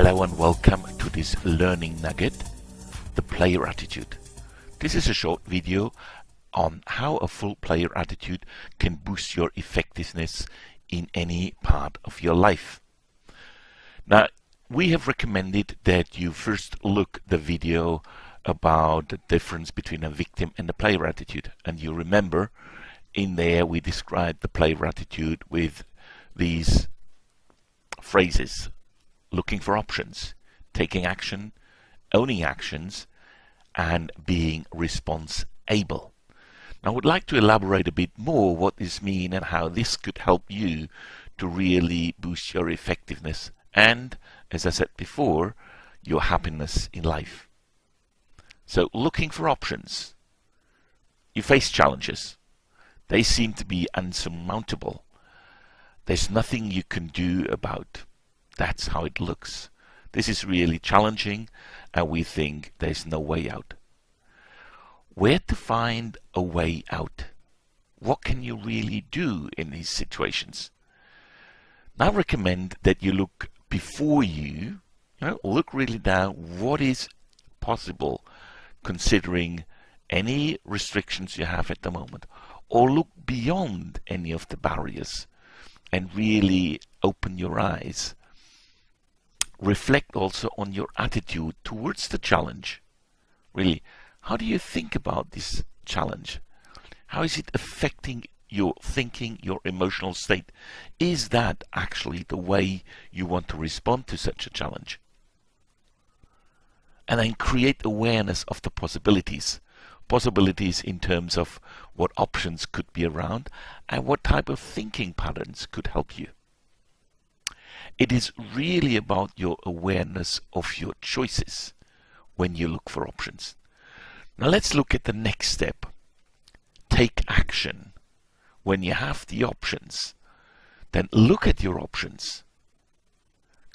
Hello and welcome to this learning nugget, the player attitude. This is a short video on how a full player attitude can boost your effectiveness in any part of your life. Now, we have recommended that you first look the video about the difference between a victim and a player attitude. And you remember, in there we described the player attitude with these phrases: looking for options, taking action, owning actions, and being response-able. Now, I would like to elaborate a bit more what this means and how this could help you to really boost your effectiveness and, as I said before, your happiness in life. So, looking for options. You face challenges. They seem to be unsurmountable. There's nothing you can do about. That's how it looks. This is really challenging, and we think there's no way out. Where to find a way out? What can you really do in these situations? Now, I recommend that you look before you, look really down what is possible considering any restrictions you have at the moment, or look beyond any of the barriers and really open your eyes. Reflect also on your attitude towards the challenge. Really, how do you think about this challenge? How is it affecting your thinking, your emotional state? Is that actually the way you want to respond to such a challenge? And then create awareness of the possibilities. Possibilities in terms of what options could be around and what type of thinking patterns could help you. It is really about your awareness of your choices when you look for options. Now let's look at the next step. Take action. When you have the options, then look at your options.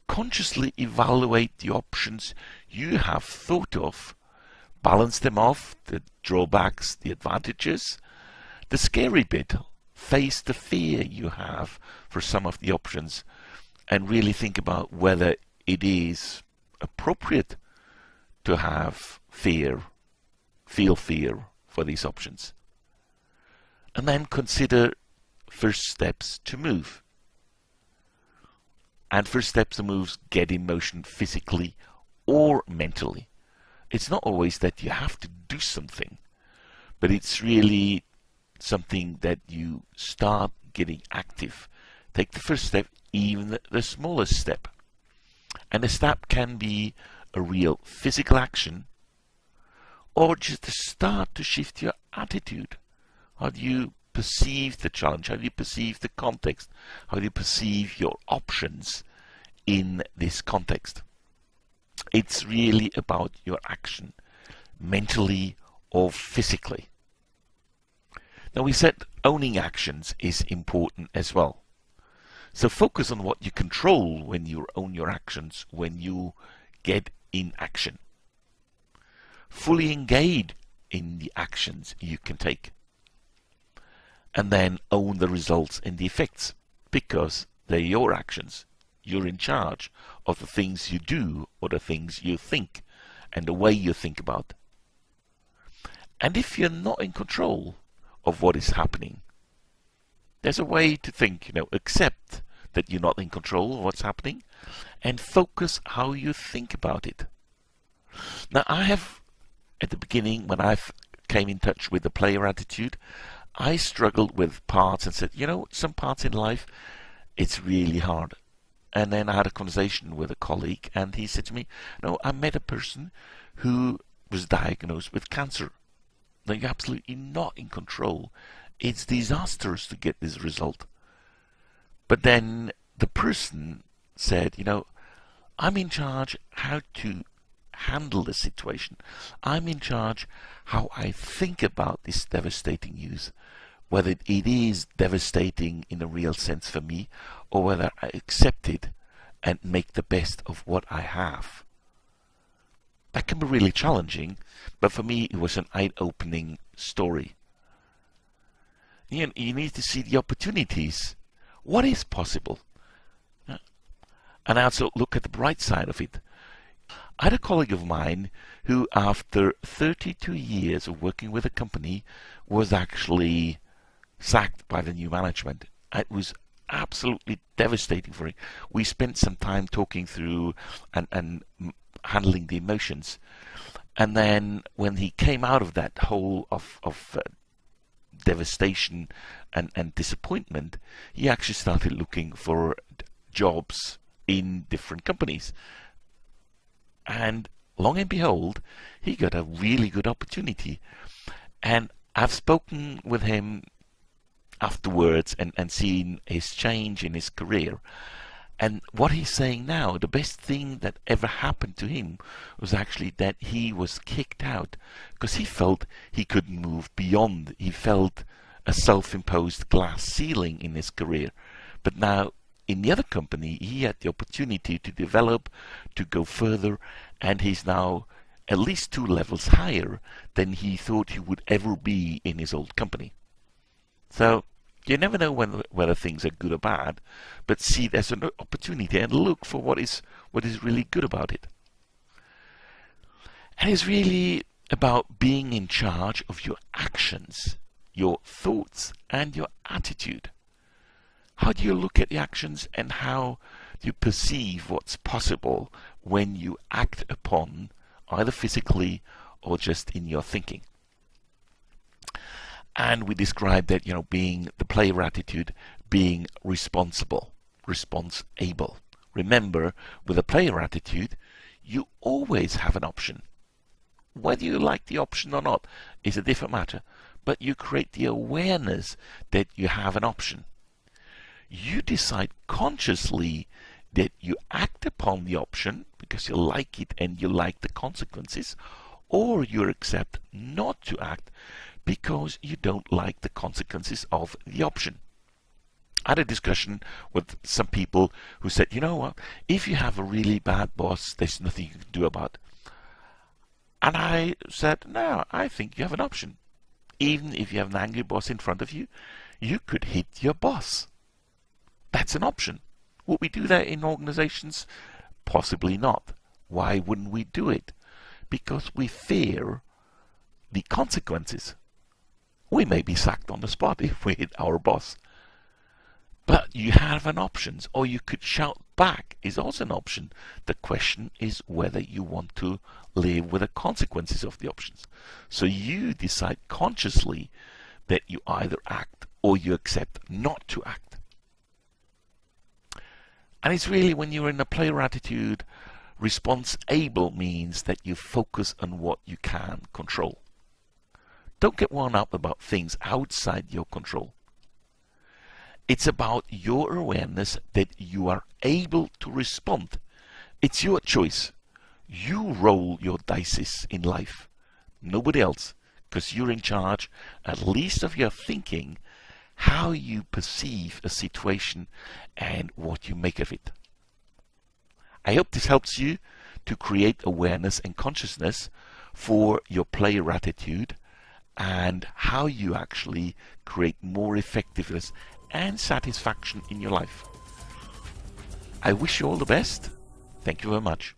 Consciously evaluate the options you have thought of. Balance them off, the drawbacks, the advantages, the scary bit. Face the fear you have for some of the options, and really think about whether it is appropriate to have feel fear for these options. And then consider first steps to move. And first steps to move get in motion physically or mentally. It's not always that you have to do something, but it's really something that you start getting active. Take the first step, even the smallest step. And the step can be a real physical action, or just a start to shift your attitude. How do you perceive the challenge? How do you perceive the context? How do you perceive your options in this context? It's really about your action, mentally or physically. Now, we said owning actions is important as well. So focus on what you control when you own your actions, when you get in action. Fully engage in the actions you can take. And then own the results and the effects, because they're your actions. You're in charge of the things you do or the things you think and the way you think about. And if you're not in control of what is happening, there's a way to think, accept that you're not in control of what's happening and focus how you think about it. Now, I have, at the beginning, when I came in touch with the player attitude, I struggled with parts and said, some parts in life, it's really hard. And then I had a conversation with a colleague, and he said to me, I met a person who was diagnosed with cancer. Now, you're absolutely not in control. It's disastrous to get this result. But then the person said, I'm in charge how to handle the situation. I'm in charge how I think about this devastating news, whether it is devastating in a real sense for me, or whether I accept it and make the best of what I have. That can be really challenging, but for me it was an eye-opening story. You need to see the opportunities. What is possible? And I also look at the bright side of it. I had a colleague of mine who, after 32 years of working with a company, was actually sacked by the new management. It was absolutely devastating for him. We spent some time talking through and handling the emotions. And then when he came out of that hole of devastation and disappointment, he actually started looking for jobs in different companies. And long and behold, he got a really good opportunity. And I've spoken with him afterwards and seen his change in his career. And what he's saying now, the best thing that ever happened to him was actually that he was kicked out because he felt he couldn't move beyond. He felt a self-imposed glass ceiling in his career. But now, in the other company, he had the opportunity to develop, to go further, and he's now at least 2 levels higher than he thought he would ever be in his old company. So, you never know whether things are good or bad, but see there's an opportunity and look for what is really good about it. And it's really about being in charge of your actions, your thoughts, and your attitude. How do you look at the actions and how do you perceive what's possible when you act upon, either physically or just in your thinking? And we described that, being the player attitude, being responsible, response-able. Remember, with a player attitude, you always have an option. Whether you like the option or not is a different matter, but you create the awareness that you have an option. You decide consciously that you act upon the option because you like it and you like the consequences, or you accept not to act because you don't like the consequences of the option. I had a discussion with some people who said, you know what, if you have a really bad boss, there's nothing you can do about it. And I said, no, I think you have an option. Even if you have an angry boss in front of you, you could hit your boss. That's an option. Would we do that in organizations? Possibly not. Why wouldn't we do it? Because we fear the consequences. We may be sacked on the spot if we hit our boss. But you have an option, or you could shout back is also an option. The question is whether you want to live with the consequences of the options. So you decide consciously that you either act or you accept not to act. And it's really when you're in a player attitude, response-able means that you focus on what you can control. Don't get wound up about things outside your control. It's about your awareness that you are able to respond. It's your choice. You roll your dice in life. Nobody else, because you're in charge, at least of your thinking, how you perceive a situation and what you make of it. I hope this helps you to create awareness and consciousness for your player attitude and how you actually create more effectiveness and satisfaction in your life. I wish you all the best. Thank you very much.